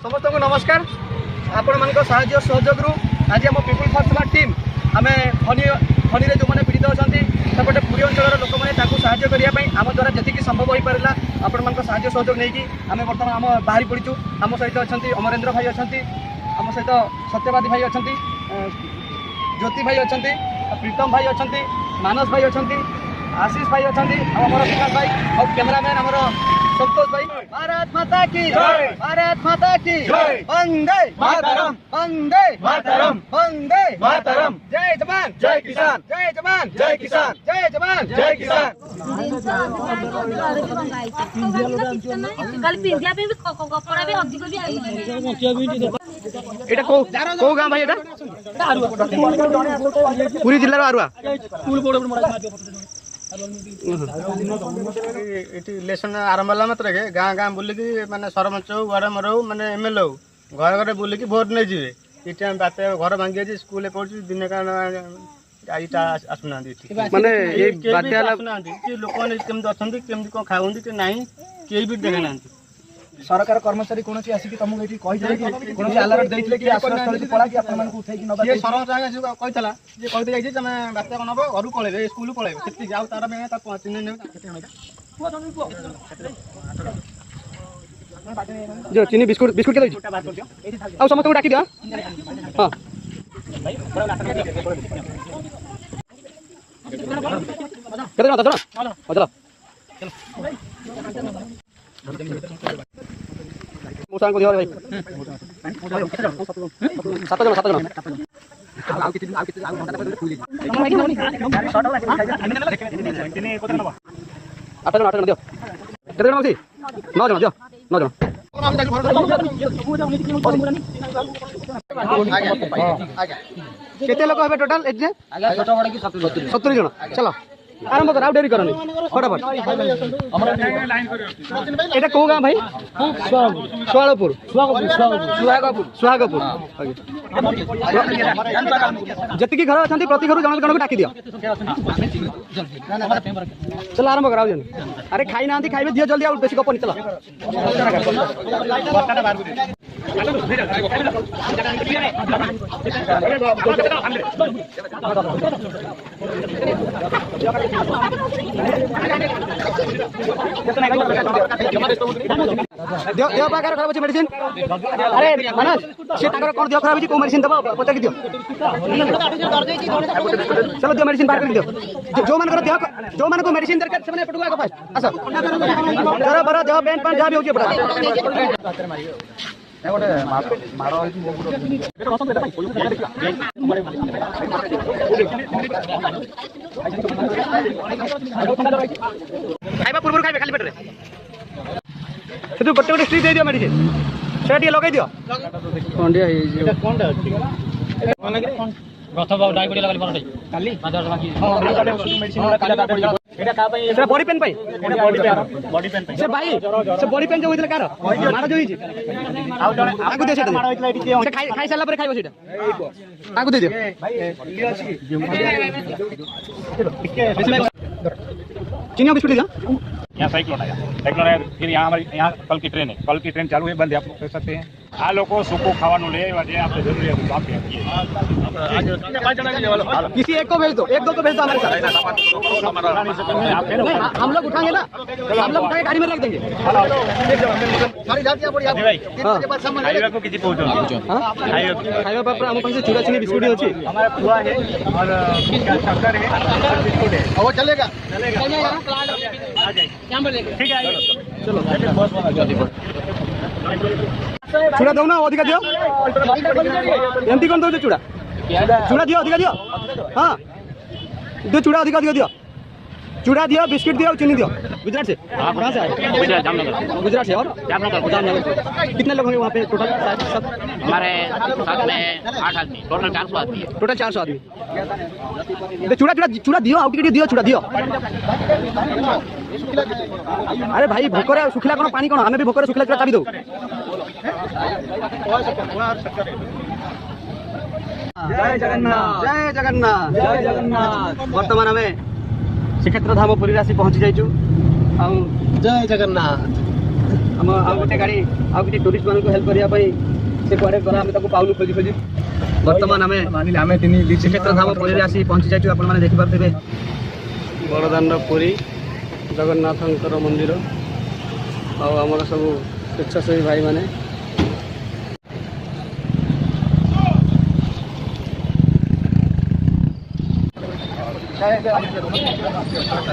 समस्त को नमस्कार। आपण मान साहाय्य सहयोग आज आम पीपुल फर्स्ट टीम आम फनी जो मैंने पीड़ित अच्छा सेपटे पुरी अंचल लोक मैंने साहाय्य करने आम द्वारा जी संभव हो पारा आपण मान साहाय्य सहयोग नहीं आम बर्तमान आम बाहरी पड़चु। आम सहित अच्छा अमरेन्द्र भाई अच्छा, आम सहित सत्यवादी भाई अच्छा, ज्योति भाई अच्छा, प्रीतम भाई अच्छा, मानस भाई अच्छा, आशीष भाई अच्छा, आमर विकास भाई और कैमरामैन आमर संतोष भाई। भारत माता की जय, भारत माता की जय, वंदे मातरम, वंदे मातरम, वंदे मातरम। जय जवान जय किसान, जय जवान जय किसान, जय जवान जय किसान। कल पिंजिया पे भी कपड़ा भी अधिक भी एटा को गां भाई एटा पूरी जिल्ला रो आरुआ इलेक्शन आरंभ है मात्र के गाँ गाँ बुलिकी माने सरपंच हो वार्ड मेंबर हो माने एमएलए हो घर घर बुलिकी भोट नहीं जीवे ये बात घर भांगी स्कूल पढ़ु दिन का आसुना माने लोक मैंने केमती अच्छा केमती कौन खाऊँ ना किए भी देखा ना सरकार कर्मचारी कौन आसिक तुमको ये कौन अलर्ट देते कि आश्रयस्थल पड़ा कि आपको उठे सरपंच कहला कहते तुम बात्या कौन हम घर पलैबे स्कूल पलैबे से आउ तार चिन्ह जो चीनी बिस्कुट बिस्कुट के आ समस्त को डाकी दिया हाँ मुसांग को दिया भाई 7 जन 8 जन दियो केते जन 9 जन दियो 9 जन केते लोक हेबे टोटल एजे 70 जन चलो आरंभ कर डेरी करनी फटाफट एटा को गां भाई स्वागपुर सुहागपुर जति घर अच्छा प्रति घर जन जन को डाकी दियो चलो आरंभ कराओ जन अरे खाई ना खाइबे दियो जल्दी आ बेसी गपनी चलो देह पाकर खराब अच्छे मेडिसिन अरे मनोज से कौन देह खराब को मेडिसिन दबा पचार दियो चलो दियो मेडिसिन बाहर कर दियो जो मान को मेडिसिन दरकार से पटुआ का फास्ट आस जरा बरा देह पेन पान जहाँ भी होची पड़ा खाइबा पूर्व खाइबे खाली पेटे से तू गोटे गोटे स्ट्रिप दे दियो मेडिसिन से लगे दियो कंडिया कोनटा अछि रथ बाबू डायबिटीज लगा परटे काली 5000 बाकी मेडिसिन एटा का भाई से बॉडी पेन भाई बॉडी पेन से भाई से बॉडी पेन जो होइतले कार मार जो हिची आ जने आगु दे सेटा मार होइतला एटी से खाइ साला पर खाइबो सेटा आगु दे दियो भाई ये अछि चीनी बिस्कुट दिया यहाँ साइक्लोन आया फिर यहाँ हमारी यहाँ कल की ट्रेन है कल की ट्रेन चालू है बंद आप लोग कह सकते हैं आ लोग सूखो खावा ले आपसे जरूरी है किसी एक को भेज दो एक दो को भेज दो हमारे साथ हम लोग उठाएंगे ना हम लोग उठाएंगे गाड़ी में रख देंगे खाइबा पर हम पास चूड़ा चीनी बिस्कुट अच्छी हमारा पुआ है और शक्कर है बिस्कुट है वो चलेगा ठीक है चलो चूड़ा दो ना अधिक दियो एमती कौन दो चूड़ा चूड़ा दियो अधिक दियो हाँ दो चूड़ा अधिक दियो चूड़ा दियो बिस्किट दियो चीनी दियो गुजरात से कहाँ से आए गुजरात से और जामनगर कितने लोग होंगे वहाँ पे टोटल हमारे साथ में 8 आदमी टोटल 400 आदमी है टोटल 400 आदमी तो चूड़ा दियो आउट दियो चूड़ा दियो अरे भाई भोकरे सुखला कौन पानी कौन हमें भी भोकरे सुखला चूड़ा चाबी दो जय जगन्नाथ जय जगन्नाथ जय जगन्नाथ वर्तमान हमें श्रीक्षेत्र धाम पुरी राशि पहुंची जाइछु जय जगन्नाथ आम आउ गोटे गाड़ी आउ किसी टूरिस्ट मान को हेल्प करने से कड़े गला आम पाऊनु खोजी खोजी बर्तमान आम श्रीक्षेत्र धाम पुरी आसी पहुँची जाइए आप देखिपे बड़दाण्ड पुरी जगन्नाथ मंदिर आमर सब स्वेच्छासेवी भाई मैंने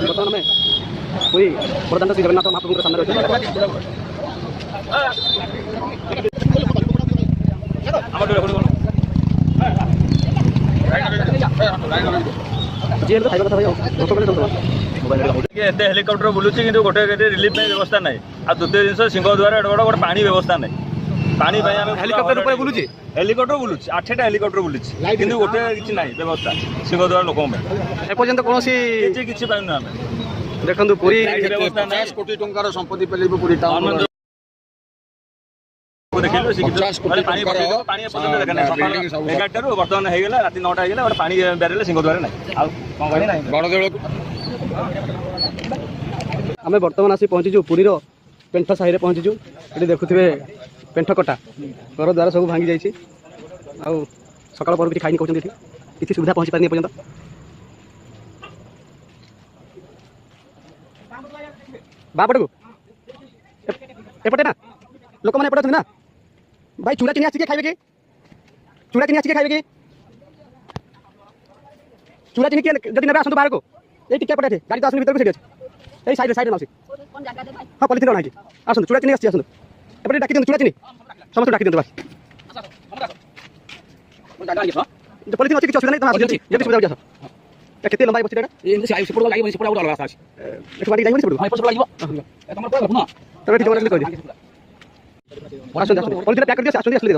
बर्तमान में पुरी बड़दाण्ड श्री जगन्नाथ महाप्रभु सामने हेलिकप्टर बुलूँ कि गोटे रिलीफ व्यवस्था ना आ द्वितीय जिन सिंहद्वार गोटे गोटे पानी व्यवस्था ना पानी हेलिकप्टर बुलूँ हेलिकप्टर बुलूँ 8टा हेलिकप्टर बुलूँ कि गोटे किसी ना व्यवस्था सिंहद्वार लोक एपर्यंत कौन किसी पाइनु आम देखो पुरी व्यवस्था ना 50 कोटी टंकार संपत्ति पेले पुरी टाउन पानी बर्तमान होगा रात 9टा होगा गोटे पानी बेरेल सिंहद्वार ना बड़ देव आम बर्तमान आसी पहुँचीचु पुरीर पेंठ साहि पहुँचीचु ये देखुवे पेंठ कटा घर द्वार सब भांगी जाइए सकाल पर किसी खाई कहते किसी सुविधा पहुँची पारनी पर्यंत बापट को एपटे ना लोक मैंने एपटे ना भाई चूड़ा चिनी आसिक खाइबे कि चूड़ा चिनी आसिक खाइबे कि चूड़ा चिनी जब ने आसतु बाहर को ये टिके पटे गाड़ी तो आसुन भीतर को सेठी अच्छे ये साइड माउसी हाँ पॉलिथिन अना आसतु चूड़ा चिनी आसतु एपटे डाकी चूड़ा चिनी समस्त डाकी दिंतु पॉलिथिन अच्छी किसी असुविधा नहीं जब सुविधा हो केते लंबाई बची एटा ये सिपड़ लागी सिपड़ अलग आसी एठो बाटी जाइबो सिपड़ हां सिपड़ लागिबो तमर कोइ ना तबे ठीक बोलले कहि दे बड़ा सुंदर पॉलिथिन पैक कर दिया आसुन असली दे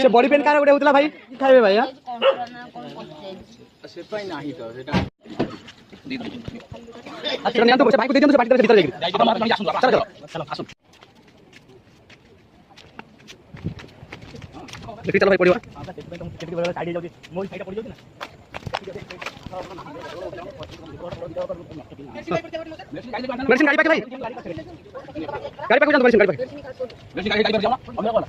से बॉडी पेन कार गोटे होतला भाई खाइबे भाई अच्छा नियंत्रण से भाई को दे दियो बाटी भीतर जाई चलो देखि चलो भाई पड़ियो साइड जाउदी मोई साइड पड़ जाउदी ना मेडिसिन गाड़ी पाके भाई गाड़ी पाके जान मेडिसिन गाड़ी पाके मेडिसिन गाड़ी पाके जाओ हम बोला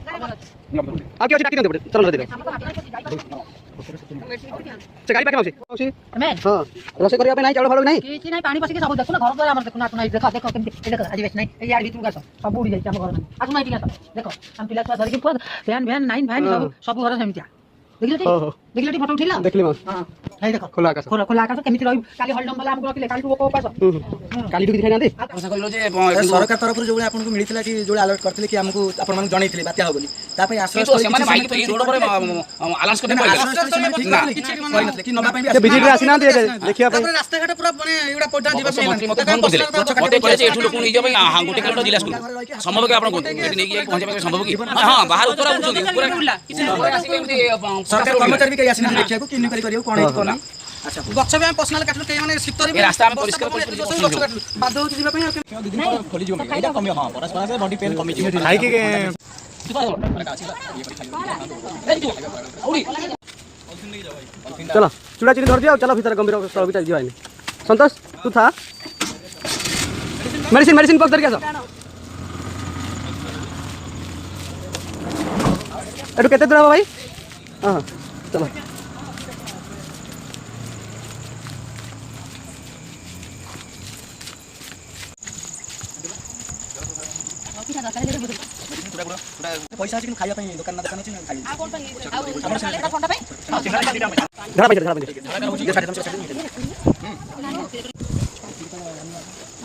आ के डाकी दे चलो दे से गाड़ी पाके मौसी मैं हां रोसे करिया पे नहीं चावल फालो नहीं किछि नहीं पानी पसी के सब देखो ना घर द्वार हमर देखो ना सुनाई देखो देखो केमती देखो आज बेस नहीं ए यार भीतर गास सब उड़ी जाई हम घर में आज नहीं गास देखो हम पिला छुआ धर के पुआ फैन फैन नाइन फैन सब घर सेमतिया देखिलटी फोटो उठिला देखली मां हां हे देखो खोला आकाश खोला आकाश केमती रही काली हलडम वाला हमको रखले काली को पास काली दिखाई नांदे आशा कहिलो जे सरकार तरफ जो आपन को मिलितला कि जो अलर्ट करथिले कि हमको आपन मान जणैथिले बात्या हो बोली ता पई आश्रय तो सेमाने माइक तो ई रोड पर अलाउंस करते पहिले ना कि नबा पई ये विजिट रे आसी ना देखिया पे रास्ता घाट पूरा माने एडा पडा दिबा मंत्री मते फोन करथिले मते कहले जे एठु लोक नै जबे हां गोटे किलोमीटर जिला स्कूल संभव के आपन कोन एठी नै कि पहुंचे पे संभव की हां बाहर उतरा उठुंदी पूरा किसी आसी एमती सरकार कर्मचारी के आसी ना देखिया को किन करियो कोन है कोन अच्छा गछ भी हम पर्सनल काटलो के माने शीतरी ए रास्ता हम परिष्कार कर बाध्य होती दिबा पई दिन खोली जो एटा कमी हां परस्पर से बॉडी पेन कमी जो खाई के चलो चूड़ा चिनी धर दियो चलो भीतर गंभीर स्थल भीतर दियो आइने संतोष तू था मेडिसिन मेडिसिन बॉक्स धर के आसो एटू केते दूर हो भाई हां चलो पैसा अछि कि खाइया पई दुकान ना दुकान अछि ना खाइ आ कोन पई आ फोन पे धरा पे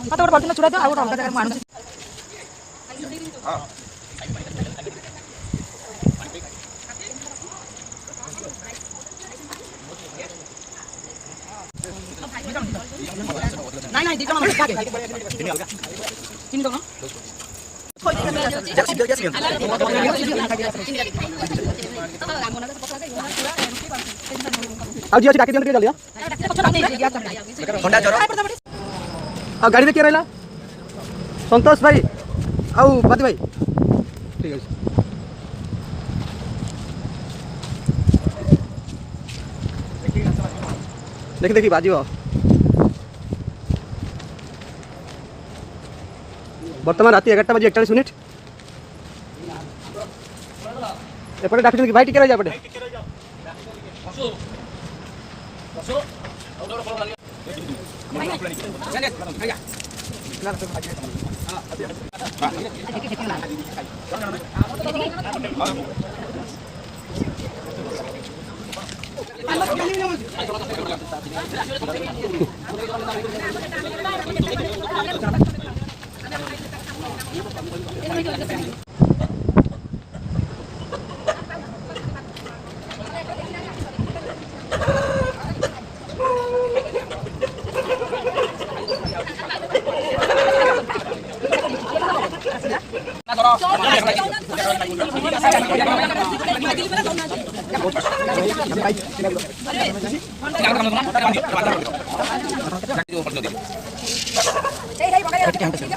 मत और बर्तन चुरा दो आ और जगह मानु नहीं दीटा मन खा के तीन दो ना जैसे ଆଉ ଝିଅ ଅଛି ଡାକି ଦିଅନ୍ତୁ ଟିକେ ଜଲ୍ଦି ଥଣ୍ଡା ଜ୍ୱର ଆଉ ଗାଡ଼ିରେ କିଏ ରହିଲା ସନ୍ତୋଷ ଭାଇ ଆଉ ବାଦି ଭାଇ ଠିକ୍ ଅଛି ଦେଖି ଦେଖି ବାଜିବ ବର୍ତ୍ତମାନ ରାତି 11ଟା ବାଜି 41 ମିନିଟ୍ ଏପଟେ ଡାକୁଛନ୍ତି କି ଭାଇ ଟିକେ ରହିଯା ଏପଟେ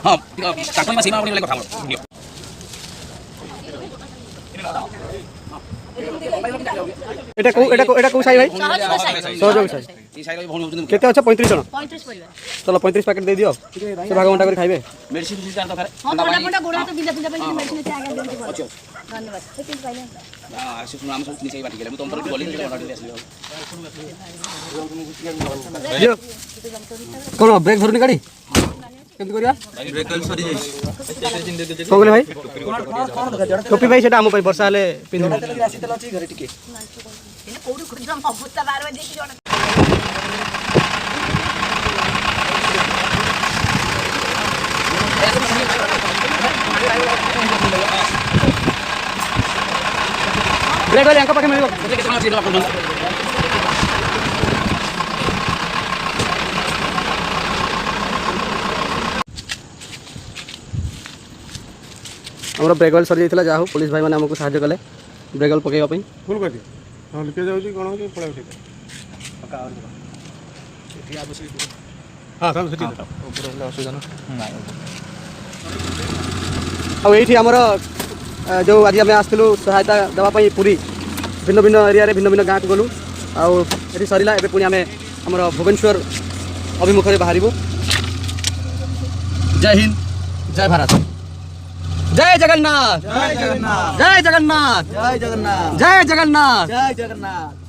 ହଁ ତାଙ୍କ ସୀମା ଆପଣ କଥା এটা কোন সাই ভাই সহযোগ সাই কেতে আছে 35 জন 35 পরিবার চলো 35 প্যাকেট দিয়ে দিও সে ভাগ ঘন্টা করে খাইবে মেডিসিন সুবিধা দরকার হ্যাঁ মোটা গোড়া তো বিন্দা বিন্দা পাই মেডিসিন আছে আগে দিতে পারো ধন্যবাদ ঠিক পাইলে আসে শুনো আমি সব নিচে বাটি গেলাম তো তোমরা বলি দিলে অর্ডার দিয়ে আসলে জিও কোন ব্রেক ধরুনি গাড়ি কেমতি করিয়া ବ୍ରେକ୍ କଲ୍ ସରି ଯାଇଛି কোন গলে ভাই টୋପି ଭାଇ ସେଟା ଆମ ପାଇଁ ବର୍ଷା ହେଲେ ପିନ୍ଧିବୁ ଆସିଥିଲା ଅଛି ଘରେ ଟିକେ କୋଉଠି ଖୁଦମ ଅବସ୍ଥା ବାରବା ଦେଖି ଜଣ ବ୍ରେକ୍ ଗଲେ ଆଙ୍କ ପାଖେ ମିଳିବ କେତେ ଟଙ୍କା ଅଛି ଆପଣ ଆମର ବ୍ରେକ୍ ଗଲ ସରି ଯାଇଥିଲା ଯାହା ହଉ ପୋଲିସ ଭାଇମାନେ ଆମକୁ ସାହାଯ୍ୟ କଲେ ବ୍ରେକ୍ ଗଲ ପକେଇବା ପାଇଁ ଫୁଲ କରିଦିଅ ହଁ ଲିକେଜ୍ ଯାଉଛି କ'ଣ ହେଉଛି ପଳେଇବ ସେଠି ହଁ ତାହେଲେ ସେଠି ଆଉ ଏଇଠି ଆମର ଯେଉଁ ଆଜି ଆମେ ଆସିଥିଲୁ ସହାୟତା ଦେବା ପାଇଁ ପୁରୀ ଭିନ୍ନ ଭିନ୍ନ ଏରିଆରେ ଭିନ୍ନ ଭିନ୍ନ ଗାଁକୁ ଗଲୁ ଆଉ ଏଠି ସରିଲା ଏବେ ପୁଣି ଆମେ ଆମର ଭୁବନେଶ୍ୱର ଅଭିମୁଖରେ ବାହାରିବୁ ଜୟ ହିନ୍ଦ ଜୟ ଭାରତ जय जगन्नाथ जय जगन्नाथ जय जगन्नाथ जय जगन्नाथ ଜୟ ଜଗନ୍ନାଥ